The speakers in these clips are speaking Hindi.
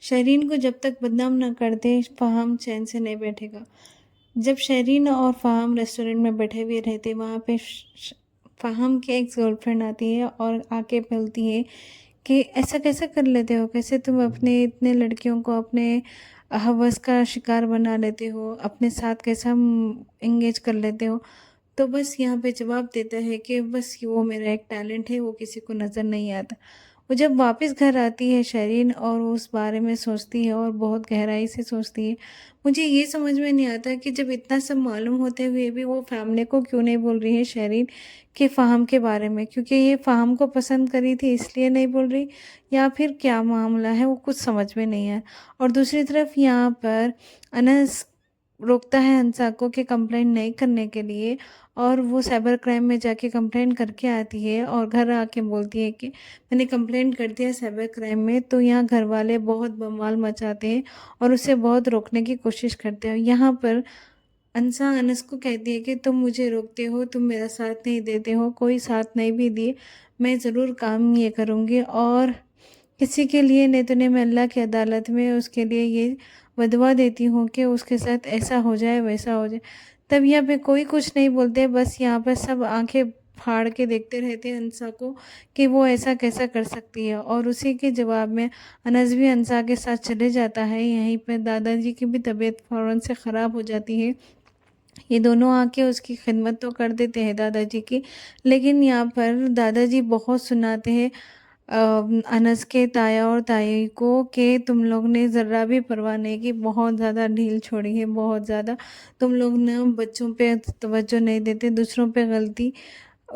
शरीन को जब तक बदनाम ना कर दें, फ़ाहम चैन से नहीं बैठेगा। जब शरीन और फ़ाहम रेस्टोरेंट में बैठे हुए रहते, वहाँ पे फ़ाहम की एक्स गर्लफ्रेंड आती है और आके बोलती है कि ऐसा कैसे कर लेते हो? कैसे तुम अपने इतने लड़कियों को अपने हवस का शिकार बना लेते हो? अपने साथ कैसा एंगेज कर लेते हो? तो बस यहाँ पे जवाब देता है कि बस वो मेरा एक टैलेंट है, वो किसी को नज़र नहीं आता। वो जब वापस घर आती है शरीन और उस बारे में सोचती है और बहुत गहराई से सोचती है। मुझे ये समझ में नहीं आता कि जब इतना सब मालूम होते हुए भी वो फैमिली को क्यों नहीं बोल रही है शरीन के फ़ाहम के बारे में, क्योंकि ये फ़ाहम को पसंद करी थी इसलिए नहीं बोल रही, या फिर क्या मामला है वो कुछ समझ में नहीं आया। और दूसरी तरफ यहाँ पर अनस रोकता है हंसा को कि कंप्लेंट नहीं करने के लिए, और वो साइबर क्राइम में जाके कंप्लेंट करके आती है और घर आके बोलती है कि मैंने कंप्लेंट कर दिया साइबर क्राइम में। तो यहाँ घर वाले बहुत बवाल मचाते हैं और उसे बहुत रोकने की कोशिश करते हैं। यहाँ पर अंसा अनस को कहती है कि तुम मुझे रोकते हो, तुम मेरा साथ नहीं देते हो, कोई साथ नहीं भी दिए, मैं ज़रूर काम ये करूँगी और किसी के लिए नहीं तो नहीं, मैं अल्लाह की अदालत में उसके लिए ये बदवा देती हूँ कि उसके साथ ऐसा हो जाए वैसा हो जाए। तब यहाँ पे कोई कुछ नहीं बोलते, बस यहाँ पर सब आंखें फाड़ के देखते रहते हैं अंसा को कि वो ऐसा कैसा कर सकती है। और उसी के जवाब में अनस भी अंसा के साथ चले जाता है। यहीं पर दादाजी की भी तबीयत फ़ौरन से ख़राब हो जाती है। ये दोनों आके उसकी खिदमत तो कर देते हैं दादाजी की, लेकिन यहाँ पर दादाजी बहुत सुनाते हैं अनस के ताया और ताई को कि तुम लोग ने ज़रा भी परवाह नहीं की, बहुत ज़्यादा ढील छोड़ी है, बहुत ज़्यादा तुम लोग ना बच्चों पे तवज्जो नहीं देते, दूसरों पे गलती,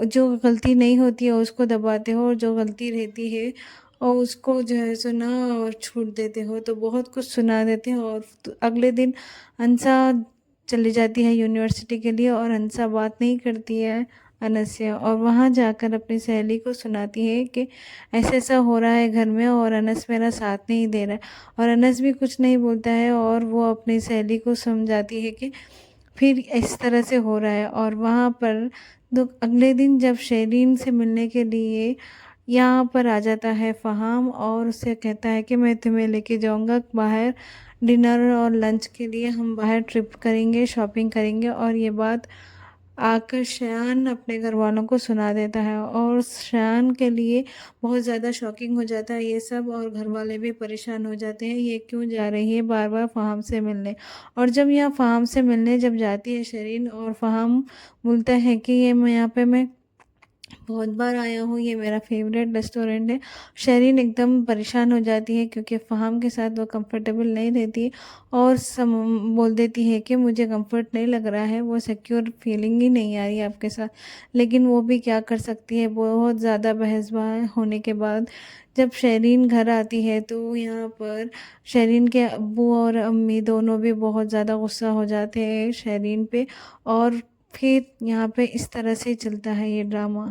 जो गलती नहीं होती है उसको दबाते हो और जो गलती रहती है और उसको जो है सो ना और छूट देते हो। तो बहुत कुछ सुना देते हैं। और अगले दिन हंसा चली जाती है यूनिवर्सिटी के लिए और हंसा बात नहीं करती है अनस से, और वहाँ जाकर अपनी सहेली को सुनाती है कि ऐसा ऐसा हो रहा है घर में और अनस मेरा साथ नहीं दे रहा है। और अनस भी कुछ नहीं बोलता है और वो अपनी सहेली को समझाती है कि फिर इस तरह से हो रहा है। और वहाँ पर तो अगले दिन जब शेरीन से मिलने के लिए यहाँ पर आ जाता है फ़हाम और उससे कहता है कि मैं तुम्हें लेके जाऊँगा बाहर डिनर और लंच के लिए, हम बाहर ट्रिप करेंगे, शॉपिंग करेंगे। और ये बात आकर शयान अपने घर वालों को सुना देता है और शयान के लिए बहुत ज़्यादा शॉकिंग हो जाता है ये सब, और घर वाले भी परेशान हो जाते हैं ये क्यों जा रही है बार बार फ़हाम से मिलने। और जब यहाँ फ़हाम से मिलने जब जाती है शरीन और फ़हाम बोलता है कि ये मैं यहाँ पे मैं बहुत बार आया हूँ, ये मेरा फेवरेट रेस्टोरेंट है। शरीन एकदम परेशान हो जाती है क्योंकि फ़हाम के साथ वो कंफर्टेबल नहीं रहती और बोल देती है कि मुझे कंफर्ट नहीं लग रहा है, वो सिक्योर फीलिंग ही नहीं आ रही है आपके साथ। लेकिन वो भी क्या कर सकती है, बहुत ज़्यादा बहसबाज होने के बाद जब शरीन घर आती है तो यहाँ पर शरीन के अब्बू और अम्मी दोनों भी बहुत ज़्यादा गुस्सा हो जाते हैं शरीन पे। और फिर यहाँ पे इस तरह से चलता है ये ड्रामा।